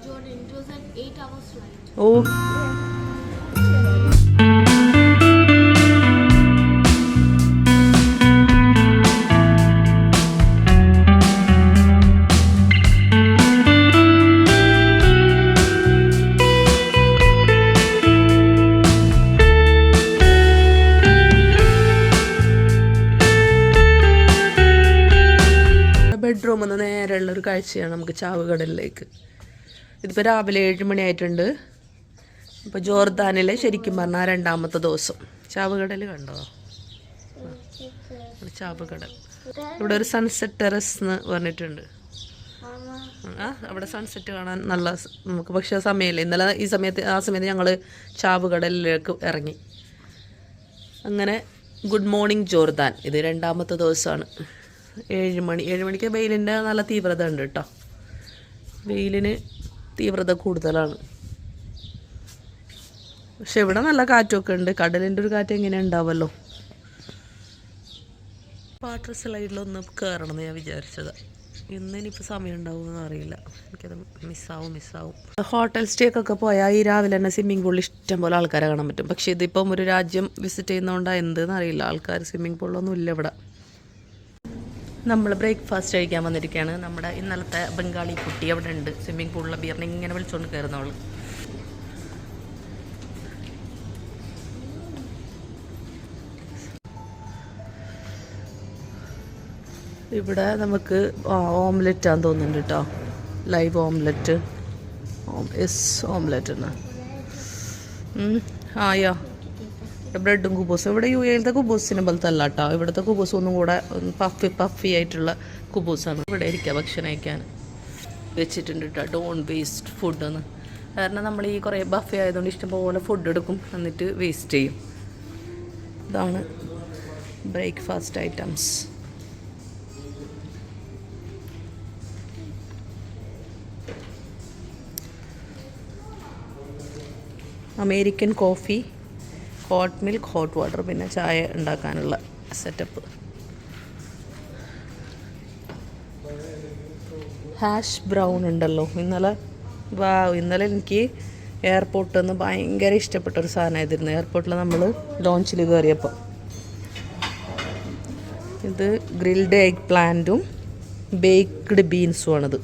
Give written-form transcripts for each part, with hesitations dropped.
Jordan. It was an 8-hour flight. Oh. ബെഡ്റൂമിൽ നിന്ന് നേരെയുള്ളൊരു കാഴ്ചയാണ് നമുക്ക് ചാവുകടലിലേക്ക്. ഇതിപ്പോൾ രാവിലെ 7 മണിയായിട്ടുണ്ട്. ഇപ്പോൾ ജോർദാനിലെ ശരിക്കും പറഞ്ഞാൽ 2ാമത്തെ ദിവസം. ചാവുകടൽ കണ്ടോ? ചാവുകടൽ. ഇവിടെ ഒരു സൺസെറ്റ് ടെറസ് എന്ന് പറഞ്ഞിട്ടുണ്ട്. അവിടെ സൺസെറ്റ് കാണാൻ നല്ല നമുക്ക്, പക്ഷേ സമയമില്ല. ഇന്നലെ ആ സമയത്ത് ഞങ്ങൾ ചാവുകടലിലേക്ക് ഇറങ്ങി. അങ്ങനെ ഗുഡ് മോർണിംഗ് ജോർദാൻ. ഇത് 2ാമത്തെ ദിവസമാണ്. 7 മണിക്ക് വെയിലിൻ്റെ നല്ല തീവ്രത ഉണ്ട് കേട്ടോ. വെയിലിന് തീവ്രത കൂടുതലാണ്. പക്ഷെ ഇവിടെ നല്ല കാറ്റൊക്കെ ഉണ്ട്. കടലിൻ്റെ ഒരു കാറ്റ് എങ്ങനെ ഉണ്ടാവുമല്ലോ. വാട്ടർ സ്ലൈഡിലൊന്ന് കയറണം എന്ന് ഞാൻ വിചാരിച്ചത്. ഇന്നിനിപ്പോൾ സമയം ഉണ്ടാവുമെന്ന് അറിയില്ല. എനിക്കത് മിസ്സാവും. ഹോട്ടൽ സ്റ്റേക്കൊക്കെ പോയാൽ ഈ രാവിലെ തന്നെ സ്വിമ്മിംഗ് പൂളിൽ ഇഷ്ടംപോലെ ആൾക്കാരെ കാണാൻ പറ്റും. പക്ഷേ ഇതിപ്പം ഒരു രാജ്യം വിസിറ്റ് ചെയ്യുന്നതുകൊണ്ടാണ് എന്തെന്ന് അറിയില്ല, ആൾക്കാർ സ്വിമ്മിംഗ് പൂളിലൊന്നും ഇല്ല ഇവിടെ. നമ്മൾ ബ്രേക്ക്ഫാസ്റ്റ് കഴിക്കാൻ വന്നിരിക്കുകയാണ്. നമ്മുടെ ഇന്നലത്തെ ബംഗാളി കുട്ടി അവിടെ ഉണ്ട്. സ്വിമ്മിംഗ് പൂളിലെ ബിയറിനെ ഇങ്ങനെ വിളിച്ചുകൊണ്ട് കയറുന്നവൾ. ഇവിടെ നമുക്ക് ഓംലെറ്റാന്ന് തോന്നുന്നുണ്ട് കേട്ടോ. Live omelette. ഓംലെറ്റ് എന്നാ. യാ ബ്രെഡും കുബൂസും. ഇവിടെ UAE-യിലത്തെ കുബൂസിനെ പോലത്തെ അല്ല കേട്ടോ. ഇവിടുത്തെ കുബൂസ് ഒന്നും കൂടെ പഫി ആയിട്ടുള്ള കുബൂസാണ്. ഇവിടെ ഇരിക്കുക ഭക്ഷണം കഴിക്കാൻ വെച്ചിട്ടുണ്ട് കേട്ടോ. ഡോണ്ട് വേസ്റ്റ് ഫുഡ് എന്ന്. കാരണം നമ്മൾ ഈ കുറേ ബഫേ ആയതുകൊണ്ട് ഇഷ്ടംപോലെ ഫുഡ് എടുക്കും, എന്നിട്ട് വേസ്റ്റ് ചെയ്യും. ഇതാണ് breakfast items. American coffee, hot milk, hot water, പിന്നെ ചായ ഉണ്ടാക്കാനുള്ള സെറ്റപ്പ്. ഹാഷ് ബ്രൗൺ ഉണ്ടല്ലോ. ഇന്നലെ എനിക്ക് എയർപോർട്ടിൽ നിന്ന് ഭയങ്കര ഇഷ്ടപ്പെട്ടൊരു സാധനമായിരുന്നു. എയർപോർട്ടിൽ നമ്മൾ ലോഞ്ചിൽ കയറിയപ്പോൾ. ഇത് ഗ്രിൽഡ് എഗ് പ്ലാന്റും ബേക്ക്ഡ് ബീൻസും ആണിത്.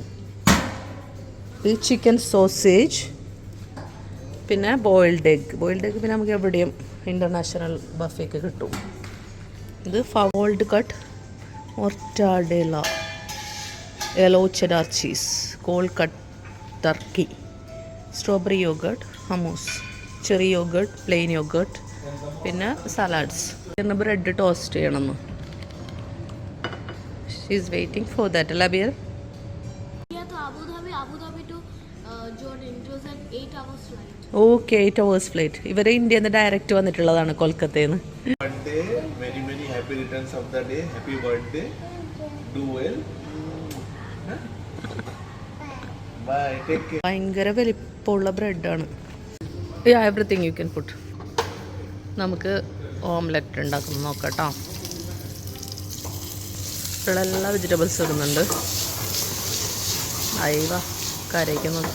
ഇത് ചിക്കൻ സോസേജ്, പിന്നെ ബോയിൽഡ് എഗ് പിന്നെ നമുക്ക് എവിടെയും ഇൻ്റർനാഷണൽ ബഫേക്ക് കിട്ടും. ഇത് ഫവോൾഡ് cut mortadella, yellow cheddar cheese, cold cut turkey, strawberry yoghurt, hummus, cherry yoghurt, plain yoghurt, പിന്നെ സലാഡ്സ്. പിന്നെ ബ്രെഡ് ടോസ്റ്റ് ചെയ്യണമെന്ന്. She is waiting for that. അല്ല ബിയർ Jordan. It was an 8-hour flight. Okay, 8 hours flight. ഇവരെ ഇന്ത്യയിൽ നിന്ന് direct വന്നിട്ടുള്ളതാണ് കൊൽക്കത്തയിൽ നിന്ന്. Many happy returns of the day. Happy birthday. Do well. Bye. Take care. ഭയങ്കര വലിപ്പമുള്ള ബ്രെഡാണ്. Everything you can put. നമുക്ക് ഓംലെറ്റ് ഉണ്ടാക്കുന്നത് നോക്കാം കേട്ടോ. ഇവിടെ എല്ലാ വെജിറ്റബിൾസും ഇടുന്നുണ്ട്. അയവ കരിക്കുന്നത്.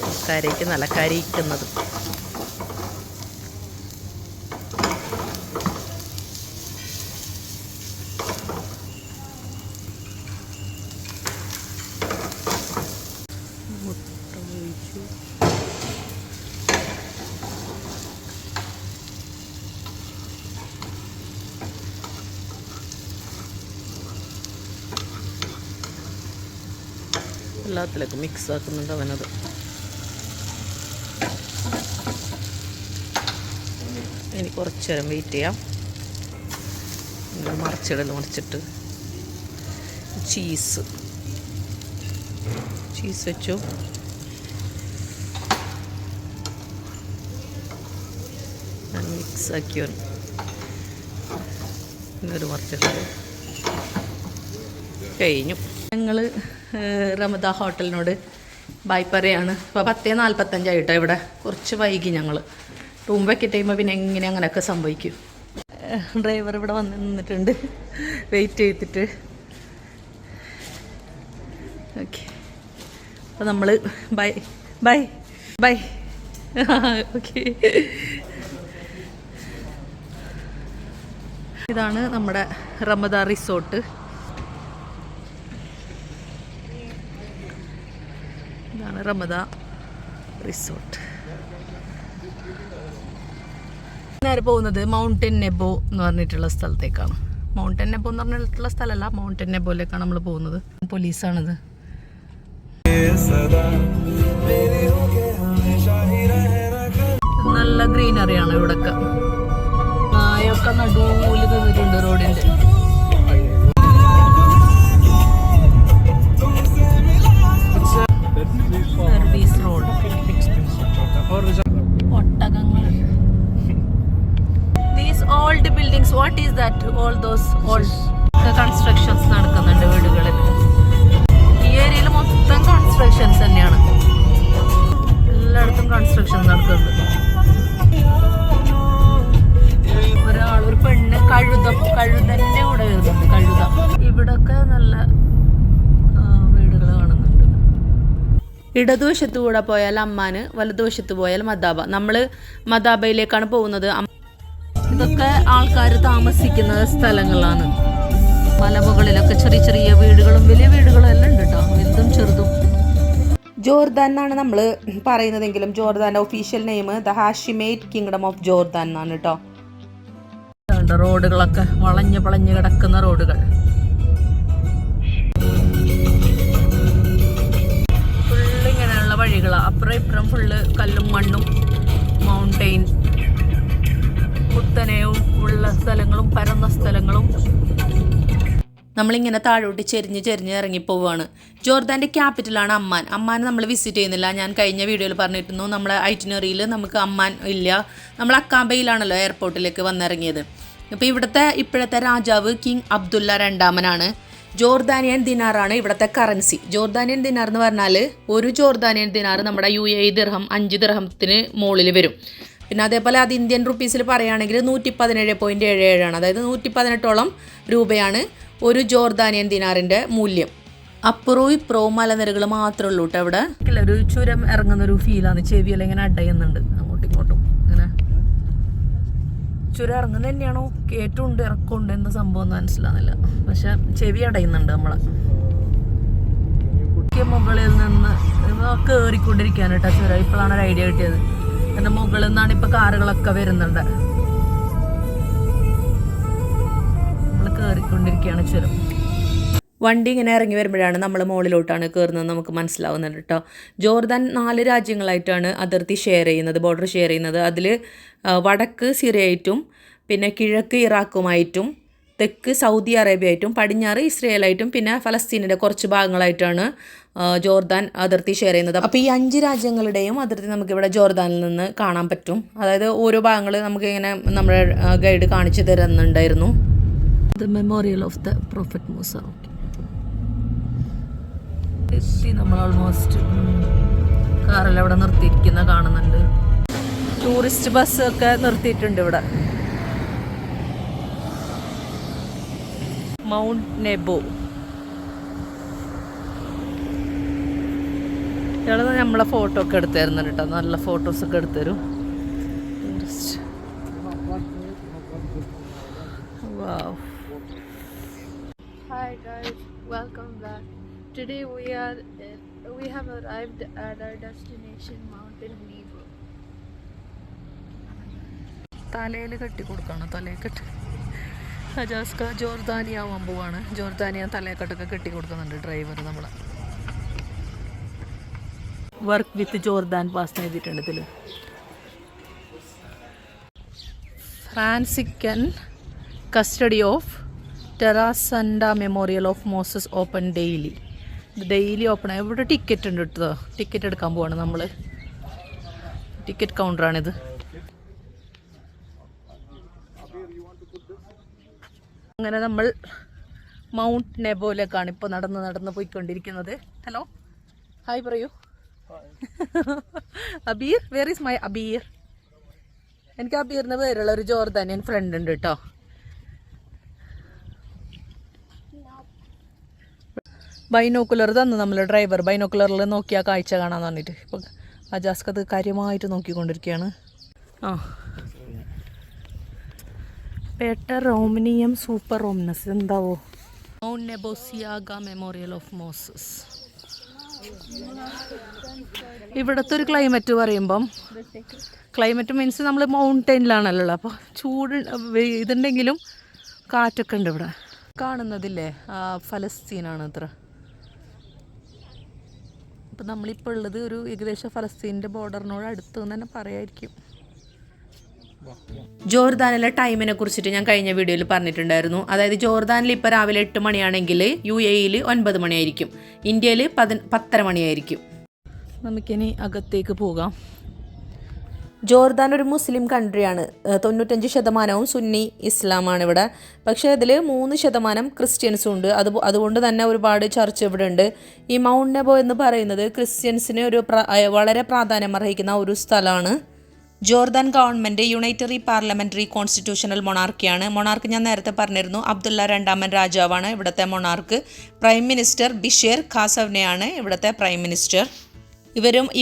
എല്ലാത്തിലേക്കും മിക്സ് ആക്കുന്നുണ്ട് അവനത്. ഇനി കുറച്ച് നേരം വെയിറ്റ് ചെയ്യാം. മറിച്ചിട്ട് ചീസ് വെച്ചു. മിക്സ് ആക്കിയോ ഇന്നൊരു മറിച്ചിട്ട് കഴിഞ്ഞു. ഞങ്ങൾ റമദ ഹോട്ടലിനോട് ബൈ പറയാണ്. ഇപ്പോൾ 10:45 ആയിട്ടോ. ഇവിടെ കുറച്ച് വൈകി ഞങ്ങൾ. റൂം വെക്കറ്റ് ചെയ്യുമ്പോൾ പിന്നെ എങ്ങനെ അങ്ങനെയൊക്കെ സംഭവിക്കും. ഡ്രൈവർ ഇവിടെ വന്ന് നിന്നിട്ടുണ്ട് വെയിറ്റ് ചെയ്തിട്ട്. ഓക്കെ, അപ്പോൾ നമ്മൾ ബൈ ബൈ. ഓക്കെ. ഇതാണ് നമ്മുടെ റമദ റിസോർട്ട്. ഇതാണ് റമദ റിസോർട്ട്. നേരെ പോകുന്നത് മൗണ്ടൻ നെബോ എന്ന് പറഞ്ഞിട്ടുള്ള സ്ഥലത്തേക്കാണ്. മൗണ്ടൻ നെബോ എന്ന് പറഞ്ഞിട്ടുള്ള സ്ഥലമല്ല, മൗണ്ടൻ നെബോയിലേക്കാണ് നമ്മൾ പോകുന്നത്. പോലീസാണിത്. നല്ല ഗ്രീനറിയാണ് ഇവിടൊക്കെ. നായൊക്കെ നടുവിൽ നിന്നിട്ടുണ്ട് റോഡിന്റെ. Service road. ഒട്ടകങ്ങൾ. These old buildings, what is that? All those old constructions നടക്കുന്നുണ്ട് വീടുകളിൽ. ഈ ഏരിയയിൽ മൊത്തം കൺസ്ട്രക്ഷൻസ് തന്നെയാണ്. എല്ലായിടത്തും കൺസ്ട്രക്ഷൻ നടക്കുന്നുണ്ട്. ഒരു പെണ്ണ് കഴുതന്റെ കൂടെ വരുന്നുണ്ട്. കഴുത. ഇവിടൊക്കെ നല്ല വീടുകൾ കാണുന്നുണ്ട്. ഇടതുവശത്തു കൂടെ പോയാൽ അമ്മാന്, വലതുവശത്ത് പോയാൽ മദാബ. നമ്മൾ മദാബയിലേക്കാണ് പോകുന്നത്. ഇതൊക്കെ ആൾക്കാർ താമസിക്കുന്ന സ്ഥലങ്ങളാണ്. മലമുകളിലൊക്കെ ചെറിയ ചെറിയ വീടുകളും വലിയ വീടുകളും എല്ലാം ഉണ്ട് കേട്ടോ, വലുതും ചെറുതും. ജോർദാൻ എന്നാണ് നമ്മൾ പറയുന്നതെങ്കിലും ജോർദാൻ്റെ official name the Hashemite kingdom of Jordan എന്നാണ് കേട്ടോ. റോഡുകളൊക്കെ വളഞ്ഞ് പളഞ്ഞ് കിടക്കുന്ന റോഡുകൾ. ഫുള്ള് ഇങ്ങനെയുള്ള വഴികളാണ്. അപ്പുറം ഇപ്പുറം ഫുള്ള് കല്ലും മണ്ണും മൗണ്ടെയിൻ, കുത്തനെയും ഉള്ള സ്ഥലങ്ങളും പരന്ന സ്ഥലങ്ങളും. നമ്മളിങ്ങനെ താഴോട്ട് ചെരിഞ്ഞ് ഇറങ്ങിപ്പോവാണ്. ജോർദാൻ്റെ ക്യാപിറ്റലാണ് അമ്മാൻ. അമ്മാൻ നമ്മൾ വിസിറ്റ് ചെയ്യുന്നില്ല. ഞാൻ കഴിഞ്ഞ വീഡിയോയിൽ പറഞ്ഞിരുന്നു നമ്മുടെ ഐറ്റിനറിയിൽ നമുക്ക് അമ്മാൻ ഇല്ല. നമ്മൾ അക്കാബയിലാണല്ലോ എയർപോർട്ടിലേക്ക് വന്നിറങ്ങിയത്. അപ്പോൾ ഇപ്പോഴത്തെ രാജാവ് കിങ് അബ്ദുള്ള രണ്ടാമനാണ്. ജോർദാനിയൻ ദിനാറാണ് ഇവിടുത്തെ കറൻസി. ജോർദാനിയൻ ദിനാർ എന്ന് പറഞ്ഞാൽ ഒരു ജോർദാനിയൻ ദിനാർ നമ്മുടെ UAE ദിർഹം 5 ദിർഹത്തിന് മുകളിൽ വരും. പിന്നെ അതേപോലെ അത് ഇന്ത്യൻ റുപ്പീസിൽ പറയുകയാണെങ്കിൽ 117.77 ആണ്. അതായത് 118ഓളം രൂപയാണ് ഒരു ജോർദാനിയൻ ദിനാറിൻ്റെ മൂല്യം. അപ്പുറവും ഇപ്പുറവും മലനിരകൾ മാത്രമേ ഉള്ളൂ കേട്ടോ ഇവിടെ. ഒരു ചുരം ഇറങ്ങുന്നൊരു ഫീലാണ്. ചെവിയെല്ലാം ഇങ്ങനെ അടയുന്നുണ്ട് അങ്ങോട്ടും ഇങ്ങോട്ടും. ഇങ്ങനെ ചുരം ഇറങ്ങുന്നത് തന്നെയാണോ കേട്ടുണ്ട് ഇറക്കമുണ്ട് എന്താ സംഭവം എന്ന് മനസ്സിലാകുന്നില്ല. പക്ഷെ ചെവി അടയുന്നുണ്ട് നമ്മളെ. മുകളിൽ നിന്ന് കയറിക്കൊണ്ടിരിക്കുകയാണ് കേട്ടോ ചുരം. ഇപ്പോഴാണ് ഒരു ഐഡിയ കിട്ടിയത്. എൻ്റെ മുകളിൽ നിന്നാണ് ഇപ്പോൾ കാറുകളൊക്കെ വരുന്നുണ്ട്. നമ്മൾ കയറിക്കൊണ്ടിരിക്കുകയാണ് ചുരം. വണ്ടി ഇങ്ങനെ ഇറങ്ങി വരുമ്പോഴാണ് നമ്മൾ മുകളിലോട്ടാണ് കയറുന്നത് നമുക്ക് മനസ്സിലാവുന്നുണ്ട് കേട്ടോ. ജോർദാൻ 4 രാജ്യങ്ങളായിട്ടാണ് അതിർത്തി ഷെയർ ചെയ്യുന്നത്, ബോർഡർ ഷെയർ ചെയ്യുന്നത്. അതിൽ വടക്ക് സിറിയയായിട്ടും പിന്നെ കിഴക്ക് ഇറാഖുമായിട്ടും തെക്ക് സൗദി അറേബ്യയായിട്ടും പടിഞ്ഞാറ് ഇസ്രയേലായിട്ടും പിന്നെ ഫലസ്തീനിൻ്റെ കുറച്ച് ഭാഗങ്ങളായിട്ടാണ് ജോർദാൻ അതിർത്തി ഷെയർ ചെയ്യുന്നത്. അപ്പോൾ ഈ 5 രാജ്യങ്ങളുടെയും അതിർത്തി നമുക്കിവിടെ ജോർദാനിൽ നിന്ന് കാണാൻ പറ്റും. അതായത് ഓരോ ഭാഗങ്ങൾ നമുക്കിങ്ങനെ നമ്മുടെ ഗൈഡ് കാണിച്ചു തരുന്നുണ്ടായിരുന്നു. The memorial of the prophet Moosa. നമ്മൾ ഓൾമോസ്റ്റ് കാറെല്ലാം ഇവിടെ നിർത്തിയിരിക്കുന്ന കാണുന്നുണ്ട്. ടൂറിസ്റ്റ് ബസ് ഒക്കെ നിർത്തിയിട്ടുണ്ട് ഇവിടെ. Mount Nebo. ഇയാൾ നമ്മളെ ഫോട്ടോ ഒക്കെ എടുത്തു തരുന്നുണ്ട് കേട്ടോ. നല്ല ഫോട്ടോസൊക്കെ എടുത്തു തരും. Wow. Hi guys, welcome back. Today we have arrived at our destination, Mountain Nebo. തലയിൽ കെട്ടി കൊടുക്കണം. തലയിൽ കെട്ടി ഹജാസ്ക ജോർദാനിയാവാൻ പോവാണ്. ജോർദാനിയ തലയെക്കെട്ടൊക്കെ കെട്ടി കൊടുക്കുന്നുണ്ട് ഡ്രൈവർ നമ്മളെ. വർക്ക് വിത്ത് ജോർദാൻ പാസ് ചെയ്തിട്ടുണ്ട് ഇതിൽ. Franciscan custody of Terra Santa memorial of Moses open daily open ആയി. ഇവിടെ ടിക്കറ്റ് ഉണ്ട് കേട്ടോ. ടിക്കറ്റ് എടുക്കാൻ പോവാണ് നമ്മൾ. ടിക്കറ്റ് കൗണ്ടറാണിത്. അങ്ങനെ നമ്മൾ മൗണ്ട് നെബോയിലേക്കാണ് ഇപ്പോൾ നടന്ന് പോയിക്കൊണ്ടിരിക്കുന്നത്. ഹലോ, ഹായ് പറയൂ. Abeer, where is my Abeer? എനിക്ക് അബീറിന് പേരുള്ള ഒരു ജോർദാനിയൻ ഫ്രണ്ട് ഉണ്ട് കേട്ടോ. ബൈനോക്കുലർ തന്നു നമ്മൾ ഡ്രൈവർ. ബൈനോക്കുലറിൽ നോക്കിയാൽ കാഴ്ച കാണാന്ന് പറഞ്ഞിട്ട്. ഇപ്പോൾ അജാസ്ക് അത് കാര്യമായിട്ട് നോക്കിക്കൊണ്ടിരിക്കുകയാണ്. പേട്ടർ റോമിനിയം സൂപ്പർ റോമിനസ് എന്താവോ? Mount Nebo Siyagha memorial of Moses. ഇവിടുത്തെ ഒരു ക്ലൈമറ്റ് പറയുമ്പം, ക്ലൈമറ്റ് മീൻസ് നമ്മൾ മൗണ്ടൈനിലാണല്ലോ, അപ്പോൾ ചൂട് ഇതുണ്ടെങ്കിലും കാറ്റൊക്കെ ഉണ്ട് ഇവിടെ. കാണുന്നതില്ലേ ഫലസ്തീനാണ് അത്ര. അപ്പം നമ്മളിപ്പോൾ ഉള്ളത് ഒരു ഏകദേശം ഫലസ്തീനിൻ്റെ ബോർഡറിനോട് അടുത്ത് തന്നെ പറയായിരിക്കും. ജോർദാനിലെ ടൈമിനെ കുറിച്ചിട്ട് ഞാൻ കഴിഞ്ഞ വീഡിയോയിൽ പറഞ്ഞിട്ടുണ്ടായിരുന്നു. അതായത് ജോർദാനിൽ ഇപ്പോൾ രാവിലെ 8 മണിയാണെങ്കിൽ UAE 9 മണിയായിരിക്കും, ഇന്ത്യയിൽ 10:30 മണിയായിരിക്കും. നമുക്കിനി അകത്തേക്ക് പോകാം. ജോർദാൻ ഒരു മുസ്ലിം കൺട്രിയാണ്. 95% സുന്നി ഇസ്ലാമാണ് ഇവിടെ. പക്ഷേ അതിൽ 3% ക്രിസ്ത്യൻസും ഉണ്ട്. അതുകൊണ്ട് തന്നെ ഒരുപാട് ചർച്ച് ഇവിടെ ഉണ്ട്. ഈ മൗണ്ട് നെബോ എന്ന് പറയുന്നത് ക്രിസ്ത്യൻസിന് വളരെ പ്രാധാന്യം അർഹിക്കുന്ന ഒരു സ്ഥലമാണ്. Jordan government unitary parliamentary constitutional മൊണാർക്കിയാണ്. മൊണാർക്ക് ഞാൻ നേരത്തെ പറഞ്ഞിരുന്നു, അബ്ദുള്ള 2ാമൻ രാജാവാണ് ഇവിടുത്തെ മൊണാർക്ക്. പ്രൈം മിനിസ്റ്റർ ബിഷേർ ഖാസവ്നെയാണ് ഇവിടുത്തെ പ്രൈം മിനിസ്റ്റർ.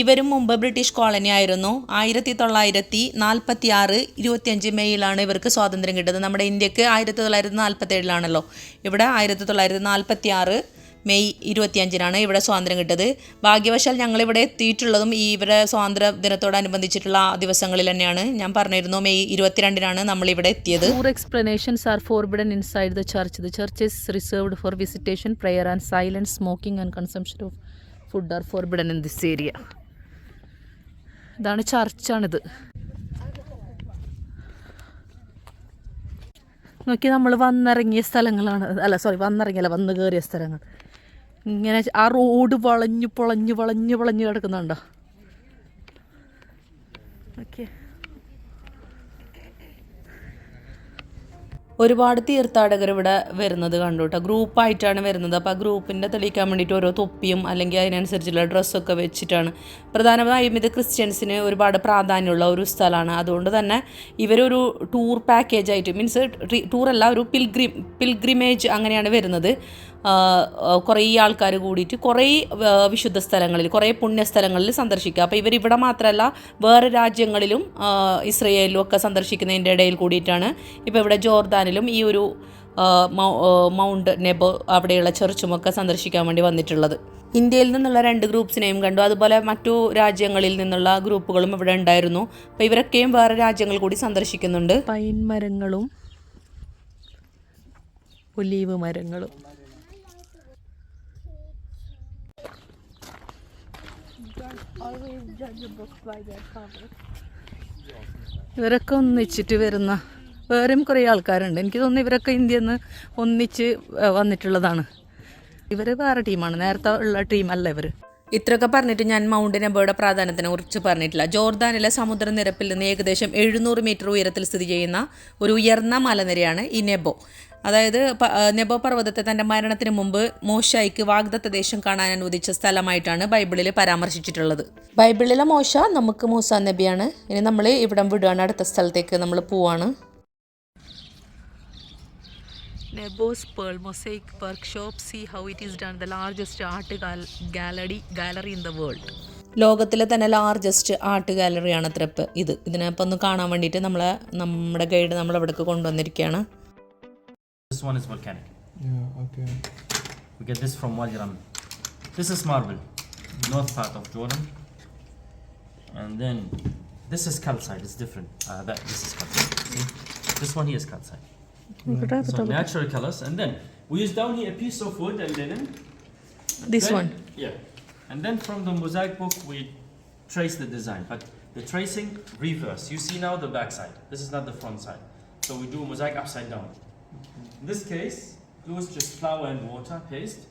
ഇവരും മുമ്പ് ബ്രിട്ടീഷ് കോളനി ആയിരുന്നു. 1946 25 മെയ്യിലാണ് ഇവർക്ക് സ്വാതന്ത്ര്യം കിട്ടുന്നത്. നമ്മുടെ ഇന്ത്യക്ക് 1947 ഇവിടെ 1946 മെയ് 25 ഇവിടെ സ്വാതന്ത്ര്യം കിട്ടത്. ഭാഗ്യവശാൽ ഞങ്ങളിവിടെ എത്തിയിട്ടുള്ളതും ഇവരുടെ സ്വാതന്ത്ര്യ ദിനത്തോടനുബന്ധിച്ചിട്ടുള്ള ദിവസങ്ങളിൽ തന്നെയാണ്. ഞാൻ പറഞ്ഞിരുന്നു മെയ് 22 നമ്മളിവിടെ എത്തിയത്. 4 explanations are forbidden inside the church. The church is reserved for visitation, prayer and silence. Smoking and consumption of food are forbidden in this area. ഇതാണ് ചർച്ചാണിത്. നോക്കി നമ്മൾ വന്നിറങ്ങിയ സ്ഥലങ്ങളാണ്, വന്നു കയറിയ സ്ഥലങ്ങൾ. ഇങ്ങനെ ആ റോഡ് വളഞ്ഞു കിടക്കുന്നുണ്ടോ? ഓക്കെ, ഒരുപാട് തീർത്ഥാടകർ ഇവിടെ വരുന്നത് കണ്ടു കേട്ടോ. ഗ്രൂപ്പായിട്ടാണ് വരുന്നത്. അപ്പോൾ ആ ഗ്രൂപ്പിൻ്റെ തെളിയിക്കാൻ വേണ്ടിയിട്ട് ഓരോ തൊപ്പിയും അല്ലെങ്കിൽ അതിനനുസരിച്ചുള്ള ഡ്രസ്സൊക്കെ വെച്ചിട്ടാണ്. പ്രധാനമായും ഇത് ക്രിസ്ത്യൻസിന് ഒരുപാട് പ്രാധാന്യമുള്ള ഒരു സ്ഥലമാണ്. അതുകൊണ്ട് തന്നെ ഇവരൊരു ടൂർ പാക്കേജായിട്ട്, മീൻസ് ടൂറല്ല, ഒരു പിൽഗ്രിമേജ് അങ്ങനെയാണ് വരുന്നത്. കുറേ ആൾക്കാർ കൂടിയിട്ട് കുറേ വിശുദ്ധ സ്ഥലങ്ങളിൽ, കുറേ പുണ്യസ്ഥലങ്ങളിൽ സന്ദർശിക്കുക. അപ്പോൾ ഇവരിവിടെ മാത്രമല്ല വേറെ രാജ്യങ്ങളിലും ഇസ്രയേലിലും ഒക്കെ സന്ദർശിക്കുന്നതിൻ്റെ ഇടയിൽ കൂടിയിട്ടാണ് ഇപ്പോൾ ഇവിടെ ജോർദാനിലും ഈ ഒരു മൗണ്ട് നെബോ അവിടെയുള്ള ചർച്ചുമൊക്കെ സന്ദർശിക്കാൻ വേണ്ടി വന്നിട്ടുള്ളത്. ഇന്ത്യയിൽ നിന്നുള്ള 2 ഗ്രൂപ്പ്സിനെയും കണ്ടു. അതുപോലെ മറ്റു രാജ്യങ്ങളിൽ നിന്നുള്ള ഗ്രൂപ്പുകളും ഇവിടെ ഉണ്ടായിരുന്നു. അപ്പോൾ ഇവരൊക്കെയും വേറെ രാജ്യങ്ങൾ കൂടി സന്ദർശിക്കുന്നുണ്ട്. പൈൻ മരങ്ങളും ഒലീവ് മരങ്ങളും. ഇവരൊക്കെ ഒന്നിച്ചിട്ട് വരുന്ന വേറെയും കുറേ ആൾക്കാരുണ്ട്. എനിക്ക് തോന്നുന്നു ഇവരൊക്കെ ഇന്ത്യയിൽ നിന്ന് ഒന്നിച്ച് വന്നിട്ടുള്ളതാണ്. ഇവർ വേറെ ടീമാണ്, നേരത്തെ ഉള്ള ടീമല്ല ഇവർ. ഇത്രയൊക്കെ പറഞ്ഞിട്ട് ഞാൻ മൗണ്ട് നെബോയുടെ പ്രാധാന്യത്തിനെ കുറിച്ച് പറഞ്ഞിട്ടില്ല. ജോർദാനിലെ സമുദ്രനിരപ്പിൽ നിന്ന് ഏകദേശം 700 മീറ്റർ ഉയരത്തിൽ സ്ഥിതി ചെയ്യുന്ന ഒരു ഉയർന്ന മലനിരയാണ് ഈ നെബോ. അതായത് നെബോ പർവ്വതത്തെ തൻ്റെ മരണത്തിന് മുമ്പ് മോശയ്ക്ക് വാഗ്ദത്ത ദേശം കാണാൻ അനുവദിച്ച സ്ഥലമായിട്ടാണ് ബൈബിളിൽ പരാമർശിച്ചിട്ടുള്ളത്. ബൈബിളിലെ മോശ നമുക്ക് മൂസാ നബിയാണ്. ഇനി നമ്മൾ ഇവിടം വിടുകയാണ്, അടുത്ത സ്ഥലത്തേക്ക് നമ്മൾ പോവാണ്. Nebo's Pearl Mosaic Workshop. See how it is done. The largest art gallery in the world. ലോകത്തിലെ തന്നെ ലാർജസ്റ്റ് ആർട്ട് ഗാലറിയാണ് അത്ര ഇതിനപ്പം ഒന്ന് കാണാൻ വേണ്ടിയിട്ട് നമ്മുടെ guide നമ്മളവിടേക്ക് കൊണ്ടുവന്നിരിക്കുകയാണ്. This one is volcanic. Yeah, okay. We get this from Wadi Ram. This is marble, north part of Jordan. And then this is calcite. It's different. This is calcite. See? This one here is calcite. So natural colors. And then we use down here a piece of wood and linen. This then, one? Yeah. And then from the mosaic book we trace the design. But the tracing reverse. You see now the back side. This is not the front side. So we do a mosaic upside down. In this case, it was just flour and water paste.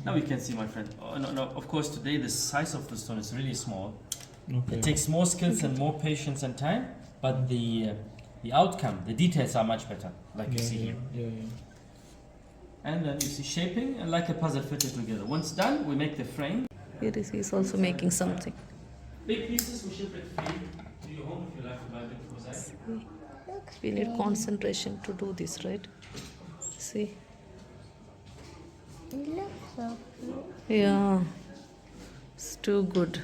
Now you can see, my friend. Oh, no. Of course, today the size of the stone is really small. Okay. It takes more skills and more patience and time, but the outcome, the details are much better, like you see here. Yeah. And then you see shaping and like a puzzle fitted together. Once done, we make the frame. Here is he's also making something. Big pieces we ship it free to your home if you like to buy big mosaic. We need concentration to do this, right? See? It looks so cool. Yeah. It's too good.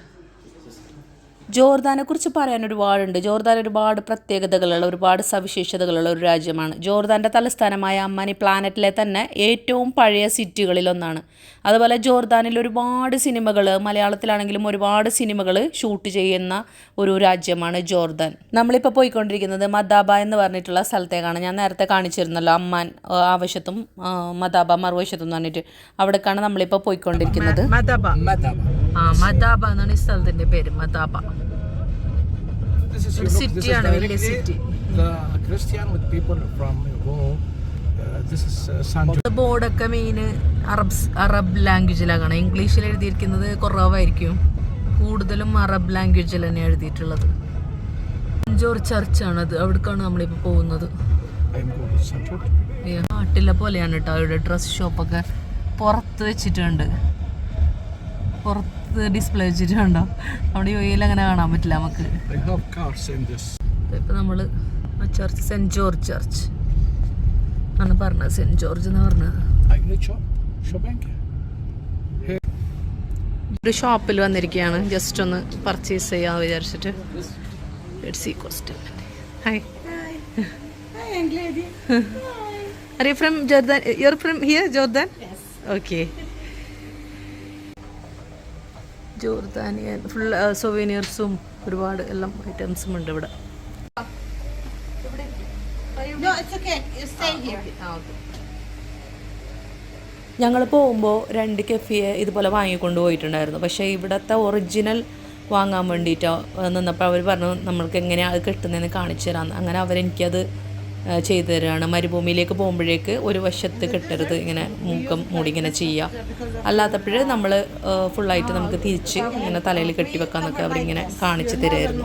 ജോർദാനെ കുറിച്ച് പറയാൻ ഒരുപാടുണ്ട്. Jordan ഒരുപാട് പ്രത്യേകതകളുള്ള, ഒരുപാട് സവിശേഷതകളുള്ള ഒരു രാജ്യമാണ്. ജോർദാൻ്റെ തലസ്ഥാനമായ Amman ഈ പ്ലാനറ്റിലെ തന്നെ ഏറ്റവും പഴയ സിറ്റികളിലൊന്നാണ്. അതുപോലെ ജോർദാനിൽ ഒരുപാട് സിനിമകൾ, മലയാളത്തിലാണെങ്കിലും ഒരുപാട് സിനിമകൾ ഷൂട്ട് ചെയ്യുന്ന ഒരു രാജ്യമാണ് ജോർദാൻ. നമ്മളിപ്പോൾ പോയിക്കൊണ്ടിരിക്കുന്നത് മദാബ എന്ന് പറഞ്ഞിട്ടുള്ള സ്ഥലത്തേക്കാണ്. ഞാൻ നേരത്തെ കാണിച്ചിരുന്നല്ലോ, അമ്മാൻ ആവശ്യത്തും മദാബ മറുവശത്തും എന്ന് പറഞ്ഞിട്ട്. അവിടേക്കാണ് നമ്മളിപ്പോൾ പോയിക്കൊണ്ടിരിക്കുന്നത്. മദാബ എന്നാണ് ഈ സ്ഥലത്തിൻ്റെ പേര്, മദാബ. സിറ്റിയാണ്, വലിയ സിറ്റി. ബോർഡൊക്കെ മെയിൻ അറബ് ലാംഗ്വേജിലാണ്. ഇംഗ്ലീഷിൽ എഴുതിയിരിക്കുന്നത് കുറവായിരിക്കും, കൂടുതലും അറബ് ലാംഗ്വേജിൽ തന്നെ എഴുതിയിട്ടുള്ളത്. ജോർജ് ചർച്ചാണത്, അവിടേക്കാണ് നമ്മളിപ്പോൾ പോകുന്നത്. നാട്ടിലെ പോലെയാണ് കേട്ടോ. അവിടെ ഡ്രസ് ഷോപ്പൊക്കെ പുറത്ത് വെച്ചിട്ടുണ്ട്, പുറത്ത് ഡിസ്പ്ലേ വെച്ചിട്ടുണ്ടോ. നമ്മുടെ യുഎയിൽ അങ്ങനെ കാണാൻ പറ്റില്ല നമുക്ക്. ഇപ്പം നമ്മൾ ചർച്ച് സെൻറ്റ് ജോർജ് ചർച്ച് ആണ് പറഞ്ഞത്, സെൻറ്റ് ജോർജ് എന്ന് പറഞ്ഞത്. ഒരു ഷോപ്പിൽ വന്നിരിക്കുകയാണ്, ജസ്റ്റ് ഒന്ന് പർച്ചേസ് ചെയ്യാമെന്ന് വിചാരിച്ചിട്ട്. Hi. Are you from Jordan? You're from here, Jordan? Yes. Okay. Jordanian full സൊവീനിയർസും ഒരുപാട് എല്ലാം ഐറ്റംസും ഉണ്ട് ഇവിടെ. ഞങ്ങൾ പോകുമ്പോൾ 2 കെഫിയെ ഇതുപോലെ വാങ്ങിക്കൊണ്ട് പോയിട്ടുണ്ടായിരുന്നു. പക്ഷേ ഇവിടുത്തെ ഒറിജിനൽ വാങ്ങാൻ വേണ്ടിയിട്ടോ നിന്നപ്പോൾ അവർ പറഞ്ഞു നമ്മൾക്ക് എങ്ങനെയാണ് അത് കിട്ടുന്നതെന്ന് കാണിച്ചു തരാമെന്ന്. അങ്ങനെ അവരെനിക്കത് ചെയ്തു തരികയാണ്. മരുഭൂമിയിലേക്ക് പോകുമ്പോഴേക്ക് ഒരു വശത്ത് കെട്ടരുത്, ഇങ്ങനെ മൂക്കം മൂടി ഇങ്ങനെ ചെയ്യുക. അല്ലാത്തപ്പോൾ നമ്മൾ ഫുള്ളായിട്ട് നമുക്ക് തിരിച്ച് ഇങ്ങനെ തലയിൽ കെട്ടി വെക്കാന്നൊക്കെ അവരിങ്ങനെ കാണിച്ചു തരുമായിരുന്നു.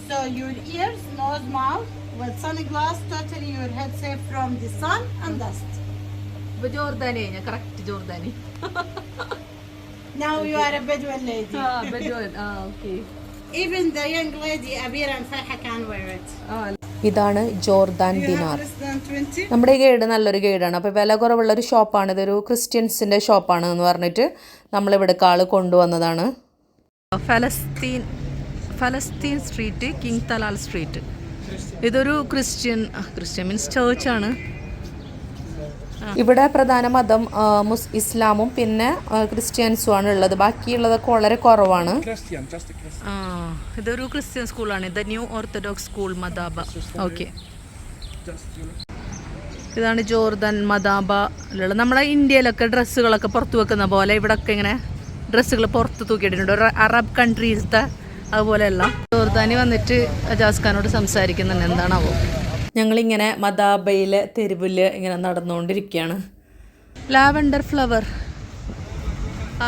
So your ears, nose, mouth with sunglass, totally your head safe from the sun and dust. Giordani, correct Giordani. Now you are a Bedouin lady. Bedouin. Okay. Even the young lady Abira and Farha can wear it. ഇതാണ് Jordan ദിനാർ. നമ്മുടെ ഈ guide നല്ലൊരു ഗൈഡാണ്. അപ്പോൾ വില കുറവുള്ളൊരു ഷോപ്പാണ്, ഇതൊരു ക്രിസ്ത്യൻസിൻ്റെ ഷോപ്പാണ് എന്ന് പറഞ്ഞിട്ട് നമ്മളിവിടെ ആൾ കൊണ്ടുവന്നതാണ്. ഫലസ്തീൻ സ്ട്രീറ്റ്, കിങ് തലാൽ സ്ട്രീറ്റ്. ഇതൊരു ക്രിസ്ത്യൻ മീൻസ് ചേർച്ചാണ്. ഇവിടെ പ്രധാന മതം ഇസ്ലാമും പിന്നെ ക്രിസ്ത്യൻസും ആണ് ഉള്ളത്. ബാക്കിയുള്ളതൊക്കെ വളരെ കുറവാണ്. ഇതൊരു ക്രിസ്ത്യൻ സ്കൂളാണ്, the New Orthodox School Madaba. Okay, ഇതാണ് ജോർദാൻ മദാബയിലുള്ള. നമ്മളെ ഇന്ത്യയിലൊക്കെ ഡ്രസ്സുകളൊക്കെ പുറത്ത് വെക്കുന്ന പോലെ ഇവിടെയൊക്കെ ഇങ്ങനെ ഡ്രസ്സുകൾ പുറത്ത് തൂക്കിയിട്ടുണ്ട്. ഒരു അറബ് കൺട്രീസത്തെ അതുപോലെയല്ല. ജോർദാനി വന്നിട്ട് അജാസ് ഖാനോട് സംസാരിക്കുന്നുണ്ട്, എന്താണാവോ. ഞങ്ങളിങ്ങനെ മദാബയിലെ തെരുവിൽ ഇങ്ങനെ നടന്നുകൊണ്ടിരിക്കുകയാണ്. ലാവൻഡർ ഫ്ലവർ,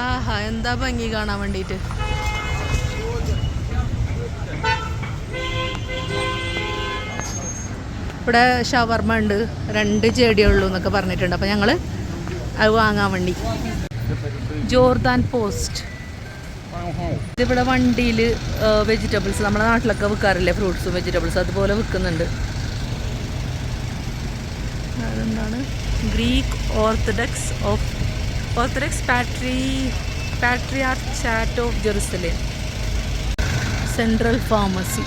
ആഹാ എന്താ ഭംഗി കാണാൻ വേണ്ടിയിട്ട്. ഇവിടെ ഷവർമ ഉണ്ട്, 2 ജേഡിയേ ഉള്ളൂ എന്നൊക്കെ പറഞ്ഞിട്ടുണ്ട്. അപ്പോൾ ഞങ്ങൾ അത് വാങ്ങാൻ വേണ്ടി. ജോർദാൻ പോസ്റ്റ്, ഇതിവിടെ വണ്ടിയിൽ വെജിറ്റബിൾസ് നമ്മുടെ നാട്ടിലൊക്കെ വിൽക്കാറില്ലേ, ഫ്രൂട്ട്സും വെജിറ്റബിൾസും അതുപോലെ വിൽക്കുന്നുണ്ട്. അതെന്താണ്, Greek orthodox patriarch chat off Jerusalem. Central pharmacy,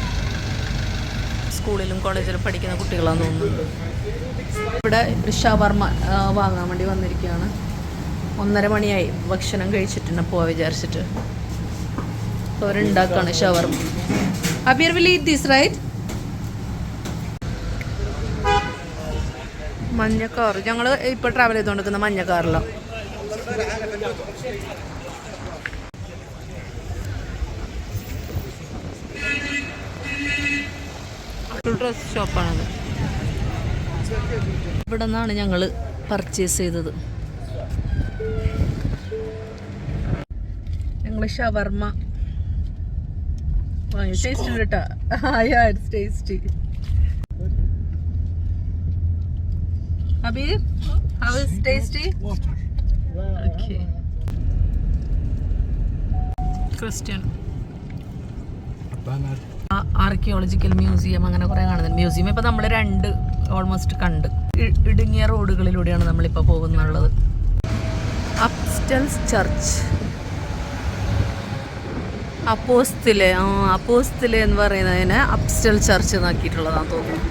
സ്കൂളിലും കോളേജിലും പഠിക്കുന്ന കുട്ടികളാണെന്ന് തോന്നുന്നു. ഇവിടെ ഒരു ഷവർമ വാങ്ങാൻ വേണ്ടി വന്നിരിക്കുകയാണ്. 1:30 മണിയായി, ഭക്ഷണം കഴിച്ചിട്ടുണ്ട് പോവാൻ വിചാരിച്ചിട്ട്. അവരുണ്ടാക്കാണ് ഷവർമ. അബിയർ വിൽ ഈറ്റ് ദിസ് റൈറ്റ്. മഞ്ഞ കാർ, ഞങ്ങൾ ഇപ്പോൾ ട്രാവൽ ചെയ്തുകൊണ്ടിരിക്കുന്ന മഞ്ഞ കാറിലാണ്. ഡ്രസ് ഷോപ്പാണത്. ഇവിടെ നിന്നാണ് ഞങ്ങൾ പർച്ചേസ് ചെയ്തത്. ഞങ്ങൾ ഷവർമ ടേസ്റ്റ് ഉണ്ട് കേട്ടോ. It's tasty. Habib, how is tasty? Water. Okay. Christian. Banner. Archaeological museum അങ്ങനെ കുറേ കാണുന്നുണ്ട്. മ്യൂസിയം ഇപ്പം നമ്മൾ 2 ഓൾമോസ്റ്റ് കണ്ട്. ഇടുങ്ങിയ റോഡുകളിലൂടെയാണ് നമ്മളിപ്പോൾ പോകുന്നുള്ളത്. അപ്സ്റ്റൽസ് ചർച്ച്, അപ്പോസ്തിലെ എന്ന് പറയുന്നതിന് അപ്സ്റ്റൽ ചർച്ച് എന്നാക്കിയിട്ടുള്ളതാണെന്ന് തോന്നുന്നു.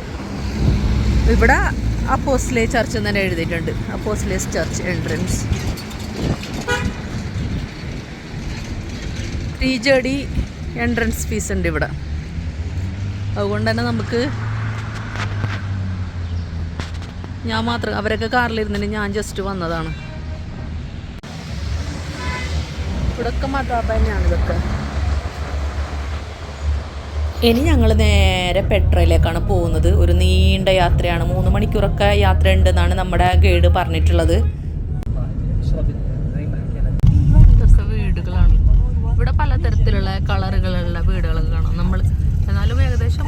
ഇവിടെ അപ്പോസ്ലെ ചർച്ച് എന്ന് തന്നെ എഴുതിയിട്ടുണ്ട്. Apostles church entrance. 3 JD entrance fees ഉണ്ട് ഇവിടെ. അതുകൊണ്ട് തന്നെ നമുക്ക് ഞാൻ മാത്രം, അവരൊക്കെ കാറിലിരുന്നിട്ട് ഞാൻ ജസ്റ്റ് വന്നതാണ്. ഇവിടെയൊക്കെ മതാബ് തന്നെയാണ് ഇതൊക്കെ. ഇനി ഞങ്ങൾ നേരെ പെട്രയിലേക്കാണ് പോകുന്നത്. ഒരു നീണ്ട യാത്രയാണ്, 3 മണിക്കൂറൊക്കെ യാത്ര ഉണ്ടെന്നാണ് നമ്മുടെ ഗൈഡ് പറഞ്ഞിട്ടുള്ളത്. ഇതൊക്കെ വീടുകളാണ്. ഇവിടെ പലതരത്തിലുള്ള കളറുകളുള്ള വീടുകളൊക്കെ കാണാം നമ്മൾ. എന്നാലും ഏകദേശം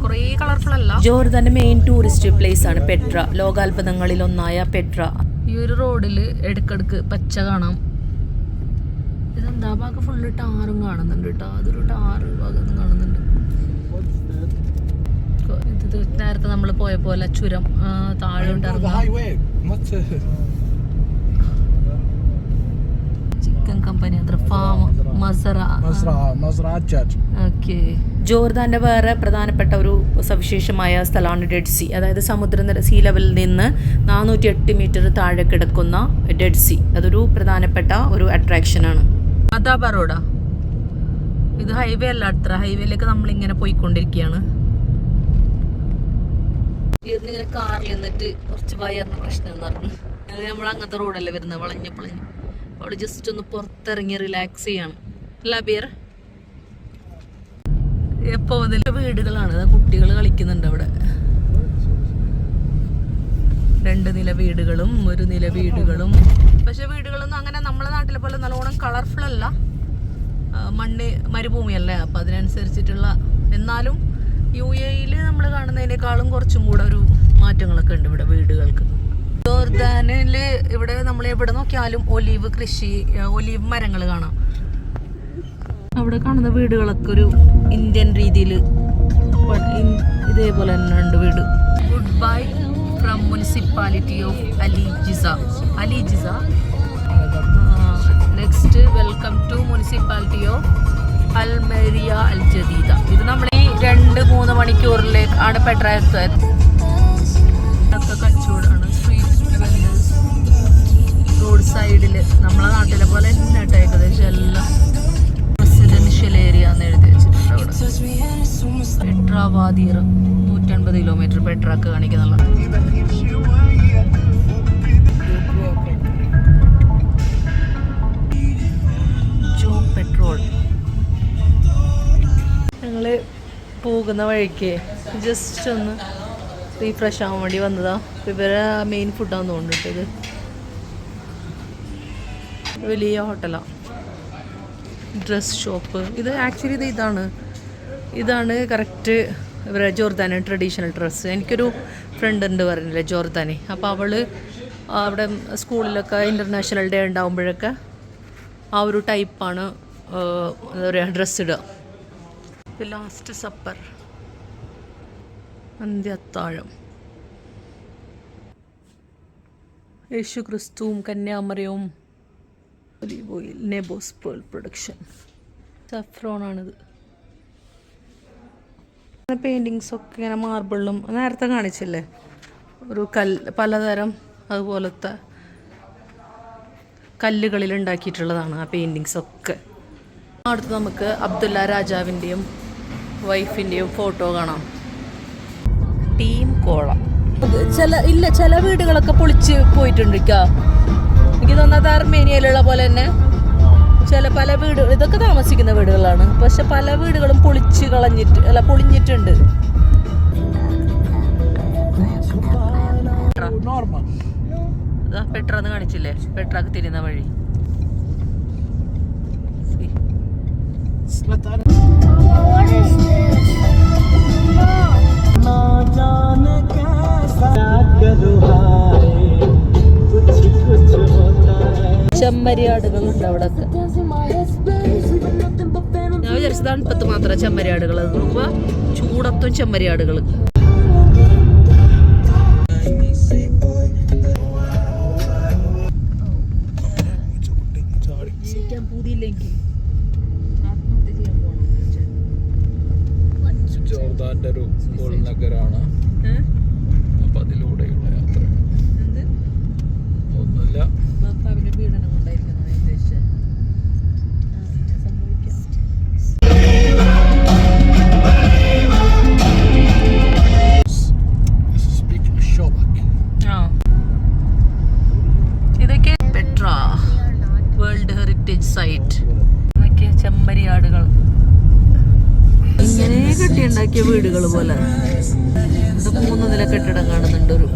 കുറേ കളർഫുൾ അല്ല. ജോർദാന്റെ മെയിൻ ടൂറിസ്റ്റ് പ്ലേസ് ആണ് പെട്ര, ലോകാത്ഭുതങ്ങളിൽ ഒന്നായ പെട്ര. ഈ ഒരു റോഡിൽ ഇടയ്ക്കിടയ്ക്ക് പച്ച കാണാം. ഇതെന്താ ഭാഗം ഫുള്ള് ടാറും കാണുന്നുണ്ട് കേട്ടോ. അതൊരു ടാറ് ഭാഗത്തും കാണുന്നുണ്ട്. ഇത് നേരത്തെ നമ്മൾ പോയ പോലെ ചുരം താഴെ ഉണ്ടായിരുന്നു. ചിക്കൻ കമ്പനി അത്ര ഫാം ഓക്കെ. ജോർദാന്റെ വേറെ പ്രധാനപ്പെട്ട ഒരു സവിശേഷമായ സ്ഥലമാണ് ഡെഡ് സി. അതായത് സമുദ്രനിര സീ ലെവലിൽ നിന്ന് 408 മീറ്റർ താഴെ കിടക്കുന്ന ഡെഡ് സി. അതൊരു പ്രധാനപ്പെട്ട ഒരു അട്രാക്ഷനാണ്. മതാബ റോഡാ ഇത്. ഹൈവേ അല്ല, അത്ര ഹൈവേയിലേക്ക് നമ്മളിങ്ങനെ പോയിക്കൊണ്ടിരിക്കുകയാണ്. ഇങ്ങനെ കാറിൽ നിന്നിട്ട് കുറച്ച് വയറിന് പ്രശ്നം പറഞ്ഞു. നമ്മൾ അങ്ങനത്തെ റോഡല്ലേ വരുന്നത്, വളഞ്ഞ പൊളഞ്ഞ്. അവിടെ ജസ്റ്റ് ഒന്ന് പുറത്തിറങ്ങി റിലാക്സ് ചെയ്യാണ്. അല്ല ബിയർ എപ്പോ വീടുകളാണ്. കുട്ടികൾ കളിക്കുന്നുണ്ട് അവിടെ. 2 നില വീടുകളും 1 നില വീടുകളും. പക്ഷെ വീടുകളൊന്നും അങ്ങനെ നമ്മളെ നാട്ടിലെ പോലെ നല്ലോണം കളർഫുൾ അല്ല. മരുഭൂമിയല്ലേ, അപ്പം അതിനനുസരിച്ചിട്ടുള്ള. എന്നാലും UAE നമ്മൾ കാണുന്നതിനേക്കാളും കുറച്ചും കൂടെ ഒരു മാറ്റങ്ങളൊക്കെ ഉണ്ട് ഇവിടെ വീടുകൾക്ക്. ജോർദാനിൽ ഇവിടെ നമ്മൾ എവിടെ നോക്കിയാലും ഒലീവ് കൃഷി, ഒലീവ് മരങ്ങൾ കാണാം. അവിടെ കാണുന്ന വീടുകളൊക്കെ ഒരു ഇന്ത്യൻ രീതിയിൽ ഇതേപോലെ തന്നെ ഉണ്ട് വീട്. Goodbye from municipality of Aljiza. Next welcome to municipality of Almeria al Jadida. ഇത് നമ്മൾ ഈ 2-3 മണിക്കൂറിലേക്ക് ആണ് പെട്ര എത്തുക. കച്ചവടമാണ്, സ്ട്രീറ്റ് വെൻഡേഴ്സ് റോഡ് സൈഡിൽ. നമ്മളെ നാട്ടിലെ പോലെ തന്നെ കേട്ടോ ഏകദേശം എല്ലാം. റെസിഡൻഷ്യൽ ഏരിയ എന്ന് എഴുതി വെച്ചിട്ടുണ്ട് അവിടെ. പെട്ര വാദീർ 150 കിലോമീറ്റർ പെട്രക്ക് കാണിക്കുന്നുള്ള. പെട്രോൾ. ഞങ്ങൾ പോകുന്ന വഴിക്ക് ജസ്റ്റ് ഒന്ന് റീഫ്രഷ് ആവാൻ വേണ്ടി വന്നതാ. ഇവരെ മെയിൻ ഫുഡാന്ന് തോന്നിട്ട്. ഇത് വലിയ ഹോട്ടലാണ്, ഡ്രസ് ഷോപ്പ്. ഇത് ആക്ച്വലി ഇതാണ് കറക്റ്റ് ഇവരെ ജോർദാനി ട്രഡീഷണൽ ഡ്രസ്സ്. എനിക്കൊരു ഫ്രണ്ട് ഉണ്ട് പറഞ്ഞില്ലേ ജോർദാനി. അപ്പോൾ അവൾ അവിടെ സ്കൂളിലൊക്കെ ഇൻ്റർനാഷണൽ ഡേ ഉണ്ടാകുമ്പോഴൊക്കെ ആ ഒരു ടൈപ്പാണ് എന്താ പറയുക ഡ്രസ്സ് ഇടുക. ഇത് ലാസ്റ്റ് സപ്പർ, അന്ത്യത്താഴം. യേശു ക്രിസ്തുവും കന്യാമറിയവും ഒലീവ് ഓയിൽ, നെബോസ് പേൾ പ്രൊഡക്ഷൻ, സഫ്രോണാണിത്. പെയിൻറ്റിങ്സൊക്കെ ഇങ്ങനെ മാർബിളും നേരത്തെ കാണിച്ചില്ലേ, ഒരു പലതരം അതുപോലത്തെ കല്ലുകളിൽ ഉണ്ടാക്കിയിട്ടുള്ളതാണ് ആ പെയിൻറ്റിങ്സൊക്കെ. അടുത്ത് നമുക്ക് അബ്ദുള്ള രാജാവിൻ്റെയും വൈഫിൻ്റെയും ഫോട്ടോ കാണാം. ടീം കോള. ചില വീടുകളൊക്കെ പൊളിച്ച് പോയിട്ടുണ്ട്. എനിക്ക് തോന്നുന്നത് അർമേനിയയിലുള്ള പോലെ തന്നെ പല വീടുകൾ ഇതൊക്കെ താമസിക്കുന്ന വീടുകളാണ്. പക്ഷെ പല വീടുകളും പൊളിഞ്ഞിട്ടുണ്ട്. പെട്രാന്ന് കാണിച്ചില്ലേ, പെട്രാക്ക് തിരിയുന്ന വഴി. ചെമ്മരിയാടുകളുണ്ട് അവിടെ. ഞാൻ വിചാരിച്ചത് തണുപ്പത്ത് മാത്രം ചെമ്മരിയാടുകൾ, നോക്കുമ്പോൾ ചൂടത്തും ചെമ്മരിയാടുകൾ. ജീവിക്കാൻ പൂതിയില്ലെങ്കിൽ ആത്മഹത്യ ചെയ്യാൻ പോകണം. ജോർദാന്റെ ഒരു നഗരാണ്. അപ്പൊ അതിലൂടെയുള്ള യാത്ര ഒന്നുമില്ല. ഭർത്താവിന്റെ പീഡനം കൊണ്ടായിരിക്കുന്നു ഉദ്ദേശിച്ചത്. സംഭവിക്കാം. ഇതൊക്കെ പെട്ര വേൾഡ് ഹെറിറ്റേജ് സൈറ്റ്. ഇതൊക്കെ ചെമ്മരിയാടുകൾ ഇങ്ങനെ കെട്ടിയുണ്ടാക്കിയ വീടുകൾ പോലെ. ഇത് 3 നില കെട്ടിടം കാണുന്നുണ്ട്. ഒരു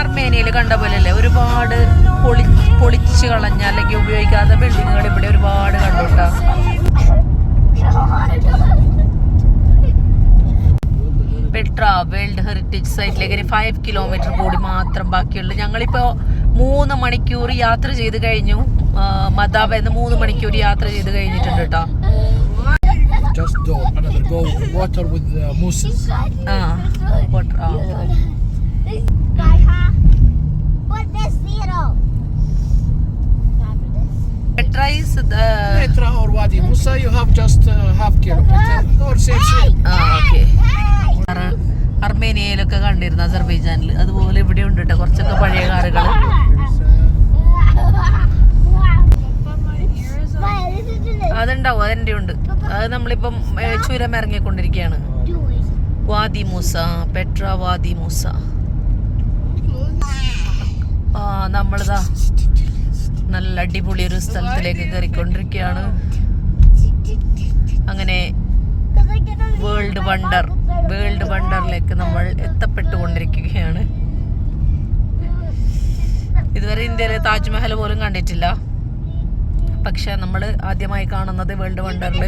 അർമേനിയയിൽ കണ്ട പോലെയല്ലേ ഒരുപാട് പൊളിച്ച് കളഞ്ഞ അല്ലെങ്കിൽ ഉപയോഗിക്കാത്ത ബിൽഡിങ്ങുകൾ ഇവിടെ ഒരുപാട് കണ്ടുട്ടാ. പെട്ര വേൾഡ് ഹെറിറ്റേജ് സൈറ്റിലേക്ക് 5 കിലോമീറ്റർ കൂടി മാത്രം ബാക്കിയുള്ളൂ. ഞങ്ങളിപ്പോൾ 3 മണിക്കൂർ യാത്ര ചെയ്ത് കഴിഞ്ഞു. മദാബെന്ന് 3 മണിക്കൂർ യാത്ര ചെയ്ത് കഴിഞ്ഞിട്ടുണ്ട് കേട്ടോ. Petra is the Petra or Wadi Musa, you have just half kilometer or same. Okay. അർമേനിയയിലൊക്കെ കണ്ടിരുന്നു, അസർബൈജാനിൽ. അതുപോലെ ഇവിടെ ഉണ്ട് കേട്ടോ കുറച്ചൊക്കെ പഴയ കാറുകൾ. അതുണ്ടാവും, അതിൻ്റെ ഉണ്ട്. അത് നമ്മളിപ്പം ചുരം ഇറങ്ങിക്കൊണ്ടിരിക്കുകയാണ്. വാദി മൂസ, പെട്ര വാദി മൂസ. നമ്മളിതാ നല്ല അടിപൊളി ഒരു സ്ഥലത്തിലേക്ക് കയറിക്കൊണ്ടിരിക്കുകയാണ്. അങ്ങനെ വേൾഡ് വണ്ടറിലേക്ക് നമ്മൾ എത്തപ്പെട്ടുകൊണ്ടിരിക്കുകയാണ്. ഇതുവരെ ഇന്ത്യയിലെ താജ്മഹൽ പോലും കണ്ടിട്ടില്ല. പക്ഷെ നമ്മൾ ആദ്യമായി കാണുന്നത് വേൾഡ് വണ്ടറിൽ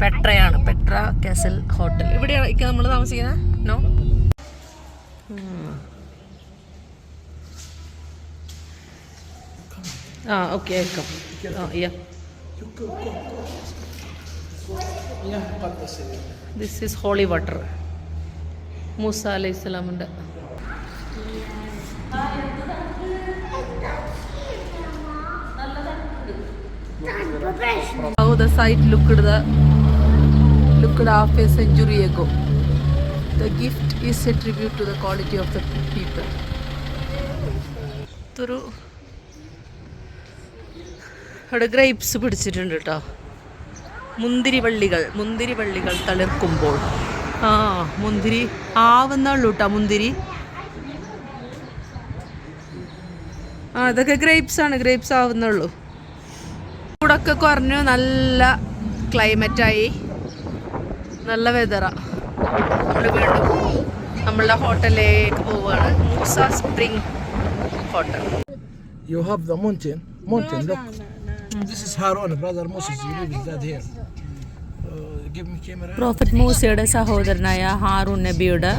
പെട്രയാണ്. Petra castle hotel. ഇവിടെയാണ് നമ്മൾ താമസിക്കുന്നത്. നോ, ഓക്കെ, ആയിരിക്കും. This is holy water. Moosa അലൈഹി സ്വലാമിൻ്റെ. How the site looked half a century ago. The gift is a tribute to the quality of the people. അവിടെ ഗ്രേപ്സ് പിടിച്ചിട്ടുണ്ട് കേട്ടോ. മുന്തിരി വള്ളികൾ തളിർക്കുമ്പോൾ. മുന്തിരി ആവുന്നുള്ളൂ കേട്ടോ. മുന്തിരി ഇതൊക്കെ ഗ്രേപ്സ് ആണ്. ഗ്രേപ്സ് ആവുന്നുള്ളൂ. ചൂടൊക്കെ കുറഞ്ഞു. നല്ല ക്ലൈമറ്റായി. നല്ല വെതറാണ്. നമ്മൾ വീണ്ടും നമ്മളുടെ ഹോട്ടലിലേക്ക് പോവുകയാണ്. Mussa spring hotel. You have the mountain, look. This is Harun, brother Moses, you live that here. Give me camera. Prophet മൂസയുടെ സഹോദരനായ ഹാറൂൺ നബിയുടെ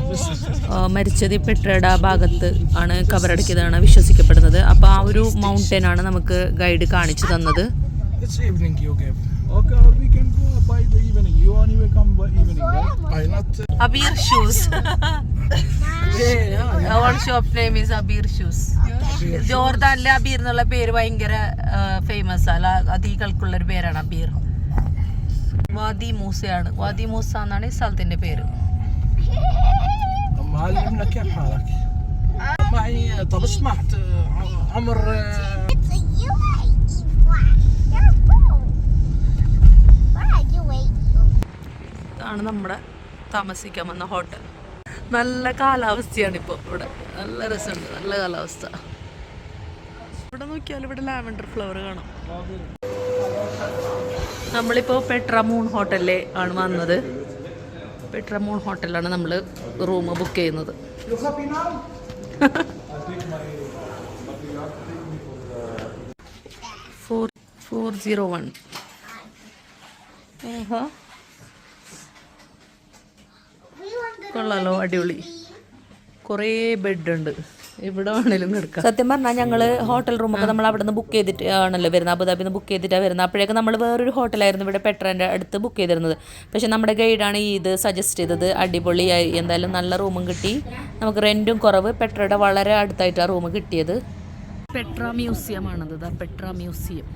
മരിച്ചത് പെട്രയുടെ ഭാഗത്ത് ആണ് കബറടക്കിയതാണ് വിശ്വസിക്കപ്പെടുന്നത്. അപ്പോൾ ആ ഒരു മൗണ്ടൻ ആണ് നമുക്ക് ഗൈഡ് കാണിച്ചു തന്നത്. It's evening you gave. Okay, we can go by the evening. You anyway come by evening, right? I not. Abeer shoes. Our shop name is Abeer shoes. ജോർദാനിലെ അബീർ എന്നുള്ള പേര് ഭയങ്കര ഫേമസ് അല്ല. അതീകൾക്കുള്ളൊരു പേരാണ് അബീർ. വാദി മൂസയാണ്. വാദി മൂസ എന്നാണ് ഈ സ്ഥലത്തിന്റെ പേര്. معلمنا كيف حالك؟ معي طب سمعت عمر ഇതാണ് നമ്മുടെ താമസിക്കാൻ വന്ന ഹോട്ടൽ. നല്ല കാലാവസ്ഥയാണ് ഇപ്പോൾ ഇവിടെ. നല്ല രസമുണ്ട്. നല്ല കാലാവസ്ഥ. ഇവിടെ നോക്കിയാൽ ഇവിടെ ലാവൻഡർ ഫ്ലവർ കാണാം. നമ്മളിപ്പോൾ പെട്ര മൂൺ ഹോട്ടലിൽ ആണ് വന്നത്. പെട്ര മൂൺ ഹോട്ടലിലാണ് നമ്മൾ റൂം ബുക്ക് ചെയ്യുന്നത്. 401. കൊള്ളാലോ, അടിപൊളി. കുറേ ബെഡ് ഉണ്ട്, ഇവിടെ വേണേലും കിടക്കാം. സത്യം പറഞ്ഞാൽ ഞങ്ങൾ ഹോട്ടൽ റൂമൊക്കെ നമ്മൾ അവിടെ നിന്ന് ബുക്ക് ചെയ്തിട്ട് ആണല്ലോ വരുന്നത്, അബുദാബിയിൽ നിന്ന് ബുക്ക് ചെയ്തിട്ടാണ് വരുന്നത്. അപ്പോഴേക്കും നമ്മൾ വേറൊരു ഹോട്ടലായിരുന്നു ഇവിടെ പെട്രോൻ്റെ അടുത്ത് ബുക്ക് ചെയ്തിരുന്നത്. പക്ഷേ നമ്മുടെ ഗൈഡാണ് ഇത് സജസ്റ്റ് ചെയ്തത്. അടിപൊളിയായി, എന്തായാലും നല്ല റൂമും കിട്ടി, നമുക്ക് റെൻറ്റും കുറവ്. പെട്രോയുടെ വളരെ അടുത്തായിട്ടാണ് റൂം കിട്ടിയത്. പെട്ര മ്യൂസിയം ആണത്, പെട്ര മ്യൂസിയം.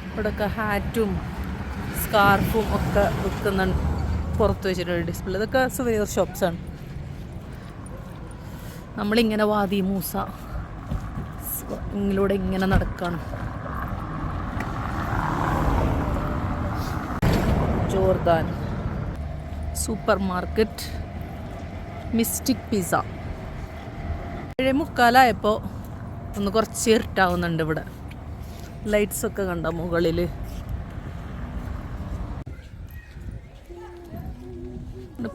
ഇവിടെയൊക്കെ ഹാറ്റും സ്കാർഫും ഒക്കെ വിൽക്കുന്നുണ്ട്, പുറത്ത് വെച്ചിട്ടുണ്ട് ഡിസ്പ്ലേ. ഇതൊക്കെ സുവനീർ ഷോപ്സാണ്. നമ്മളിങ്ങനെ വാദി മൂസ ഇങ്ങിലൂടെ ഇങ്ങനെ നടക്കാണ്. Jordan supermarket, mystic pizza. 7:45 ഒന്ന് കുറച്ച് ഇരുട്ടാവുന്നുണ്ട്. ഇവിടെ ലൈറ്റ്സൊക്കെ കണ്ട മുകളിൽ.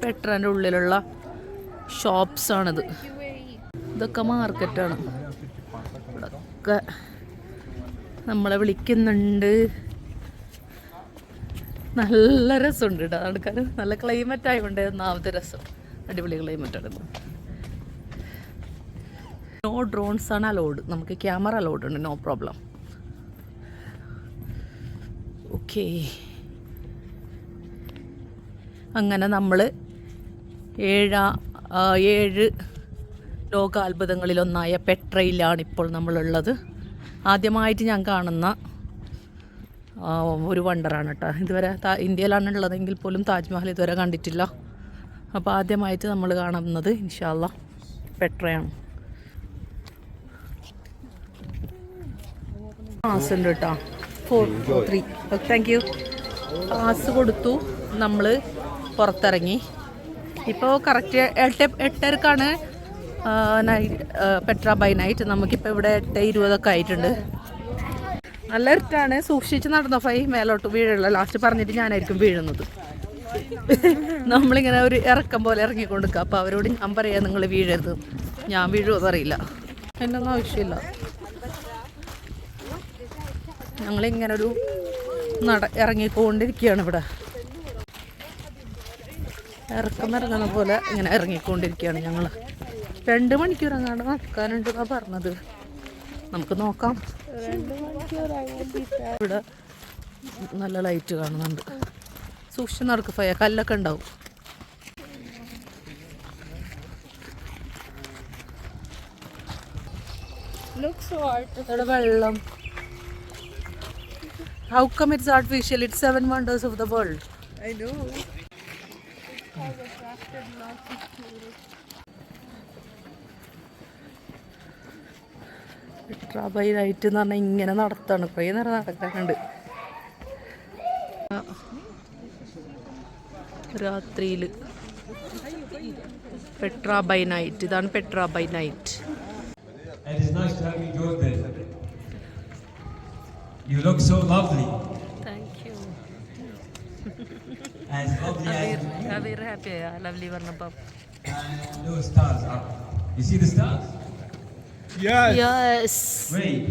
പെട്രോൻ്റെ ഉള്ളിലുള്ള ഷോപ്സാണിത്. ഇതൊക്കെ മാർക്കറ്റാണ്. ഇവിടെയൊക്കെ നമ്മളെ വിളിക്കുന്നുണ്ട്. നല്ല രസമുണ്ട് കേട്ടോ നടക്കാൻ. നല്ല ക്ലൈമറ്റ് ആയതുകൊണ്ട് ഒന്നാമത്തെ രസം. അടിപൊളി ക്ലൈമറ്റാണ്. നോ ഡ്രോൺസ് ആണ് അലൗഡ്, നമുക്ക് ക്യാമറ അലൗഡ് ഉണ്ട്, നോ പ്രോബ്ലം. ഓക്കേ, അങ്ങനെ നമ്മൾ 7 ലോകാത്ഭുതങ്ങളിലൊന്നായ പെട്രയിലാണ് ഇപ്പോൾ നമ്മളുള്ളത്. ആദ്യമായിട്ട് ഞാൻ കാണുന്ന ഒരു വണ്ടറാണ് കേട്ടോ. ഇതുവരെ ഇന്ത്യയിലാണ് ഉള്ളതെങ്കിൽ പോലും താജ്മഹൽ ഇതുവരെ കണ്ടിട്ടില്ല. അപ്പോൾ ആദ്യമായിട്ട് നമ്മൾ കാണുന്നത് ഇൻഷാ അല്ലാ പെട്രയാണ്. പാസ് ഉണ്ട് കേട്ടോ, 4-3. Thank you. പാസ് കൊടുത്തു, നമ്മൾ പുറത്തിറങ്ങി. ഇപ്പോൾ കറക്റ്റ് 8:30 പെട്ര ബൈ നൈറ്റ്. നമുക്കിപ്പോൾ ഇവിടെ 8:20 ആയിട്ടുണ്ട്. നല്ല ഇരുട്ടാണ്. സൂക്ഷിച്ച് നടന്നോ ഫൈ, മേലോട്ട് വീഴുള്ള. ലാസ്റ്റ് പറഞ്ഞിട്ട് ഞാനായിരിക്കും വീഴുന്നത്. നമ്മളിങ്ങനെ ഒരു ഇറക്കം പോലെ ഇറങ്ങിക്കൊണ്ടിരിക്കുക. അപ്പോൾ അവരോട് ഞാൻ പറയാം നിങ്ങൾ വീഴരുത്. ഞാൻ വീഴുമെന്ന് അറിയില്ല, എൻ്റെ ഒന്നും ആവശ്യമില്ല. ഞങ്ങളിങ്ങനെ ഒരു ഇറങ്ങിക്കൊണ്ടിരിക്കുകയാണ്. ഇവിടെ ഇറങ്ങുന്ന പോലെ ഇങ്ങനെ ഇറങ്ങിക്കൊണ്ടിരിക്കുകയാണ് ഞങ്ങൾ. 2 മണിക്കൂർ അങ്ങാണ്ട് നടക്കാനുണ്ടെന്നാണ് പറഞ്ഞത്. നമുക്ക് നോക്കാം. ഇവിടെ നല്ല ലൈറ്റ് കാണുന്നുണ്ട്. സൂക്ഷിച്ച് നടക്കും ഫയ, കല്ലൊക്കെ ഉണ്ടാവും. ഇവിടെ വെള്ളം. How come it's artificial? It's 7 wonders of the world. I know. Has attracted lots of tourists. Petra by night എന്ന് പറഞ്ഞാൽ ഇങ്ങനെ നടത്താണ്. കുറേ നേരം നടക്കാനുണ്ട്. രാത്രിയിൽ പെട്ര ബൈ നൈറ്റ്. ഇതാണ് Petra by night. It is nice to have you join this. You look so lovely. Thank you. As lovely as very happy. Lovely പറഞ്ഞപ്പോൾ. and those stars up. You see the stars? Yes. Yes. Great.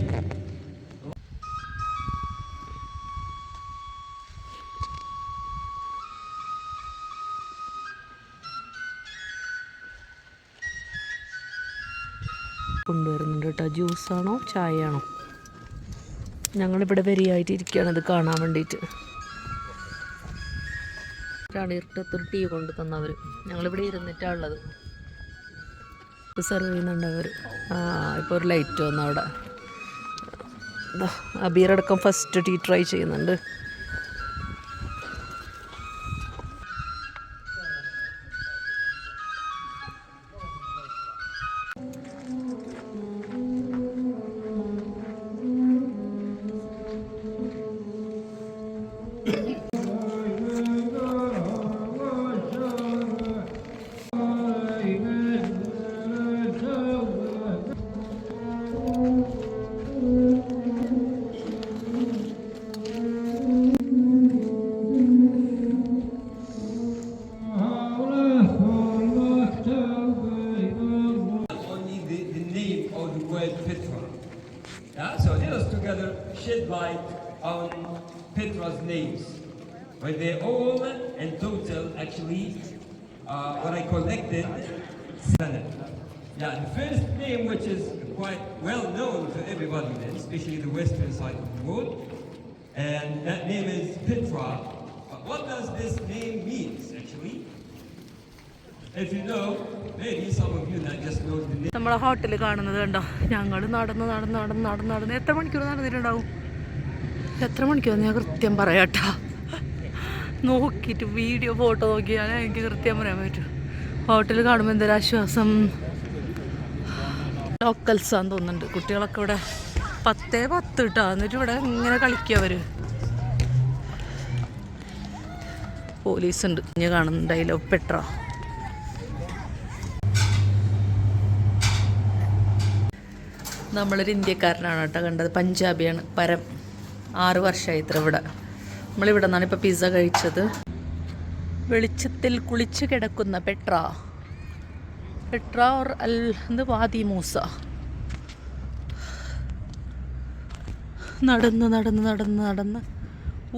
കൊണ്ടുവരുന്നുണ്ട് കേട്ടോ. ജ്യൂസാണോ ചായയാണോ? ഞങ്ങളിവിടെ വരിയായിട്ട് ഇരിക്കുകയാണ് ഇത് കാണാൻ വേണ്ടിയിട്ട്. ഇരുട്ടത്തൊരു tea കൊണ്ട് തന്നവർ. ഞങ്ങളിവിടെ ഇരുന്നിട്ടാണ് ഉള്ളത്. സെർവ് ചെയ്യുന്നുണ്ട് അവർ. ഇപ്പോൾ ഒരു ലൈറ്റ് വന്നു അവിടെ. അബീറടക്കം ഫസ്റ്റ് ടീ ട്രൈ ചെയ്യുന്നുണ്ട്. Only the name of the word Petra. Yeah, so they are together shed by Petra's names. But they're all in total, actually, what I collected, 7. Yeah, the first name, which is quite well known to everybody then, especially the western side of the world, and that name is Petra. But what does this name mean, actually? If you know, maybe some of you not just know the name. നമ്മളെ hotel കാണുന്നത് കണ്ടോ, ഞങ്ങൾ നടന്ന് എത്ര മണിക്കൂർ നടന്നിട്ടുണ്ടാവും? എത്ര മണിക്കൂർ ഞാൻ കൃത്യം പറയാട്ടാ, നോക്കിയിട്ട് വീഡിയോ ഫോട്ടോ നോക്കിയാൽ എനിക്ക് കൃത്യം പറയാൻ പറ്റും. ഹോട്ടൽ കാണുമ്പോൾ എന്തൊരാശ്വാസം. ലോക്കൽസാന്ന് തോന്നുന്നുണ്ട്. കുട്ടികളൊക്കെ ഇവിടെ 10:10 കേട്ടോ. എന്നിട്ട് ഇവിടെ ഇങ്ങനെ കളിക്കുക അവർ. പോലീസുണ്ട്. ഇങ്ങനെ കാണുന്നുണ്ട് ഐ ലവ് പെട്ര. നമ്മളൊരു ഇന്ത്യക്കാരനാണ് കേട്ടോ കണ്ടത്. പഞ്ചാബിയാണ്. പരം 6 വർഷമായി ഇത്ര ഇവിടെ. നമ്മളിവിടെ നിന്നാണ് ഇപ്പോൾ പിസ്സ കഴിച്ചത്. വെളിച്ചത്തിൽ കുളിച്ച് കിടക്കുന്ന പെട്ര ഓർ വാദി മൂസ. നടന്ന്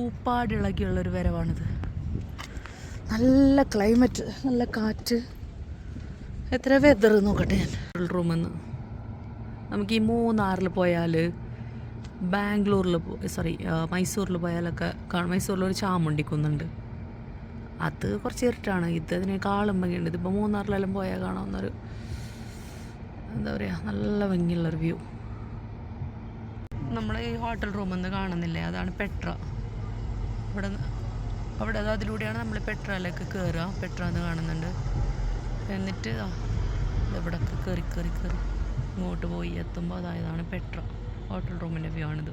ഊപ്പാടിളകിയുള്ളൊരു വരവാണിത്. നല്ല ക്ലൈമറ്റ്, നല്ല കാറ്റ്. എത്ര വെതർ നോക്കട്ടെ ഞാൻ. റൂമെന്ന് നമുക്ക് ഈ മൂന്നാറിൽ പോയാൽ, ബാംഗ്ലൂരിൽ മൈസൂരിൽ പോയാലൊക്കെ കാണും. മൈസൂരിലൊരു ചാമുണ്ടിക്കുന്നുണ്ട്. അത് കുറച്ച് ഇരുട്ടാണ്. ഇതിനേക്കാളും ഭംഗിയുണ്ട്. ഇതിപ്പോൾ മൂന്നാറിലെല്ലാം പോയാൽ കാണാവുന്നൊരു എന്താ പറയുക, നല്ല ഭംഗിയുള്ളൊരു വ്യൂ. നമ്മൾ ഈ ഹോട്ടൽ റൂമിൽ നിന്ന് കാണുന്നില്ലേ, അതാണ് പെട്ര. അവിടെ അതിലൂടെയാണ് നമ്മൾ പെട്രയിലേക്ക് കയറുക. പെട്ര എന്ന് കാണുന്നുണ്ട്. എന്നിട്ട് ഇവിടെയൊക്കെ കയറി ഇങ്ങോട്ട് പോയി എത്തുമ്പോൾ അതായതാണ് പെട്ര. ഹോട്ടൽ റൂമിൻ്റെ വ്യൂ ആണിത്.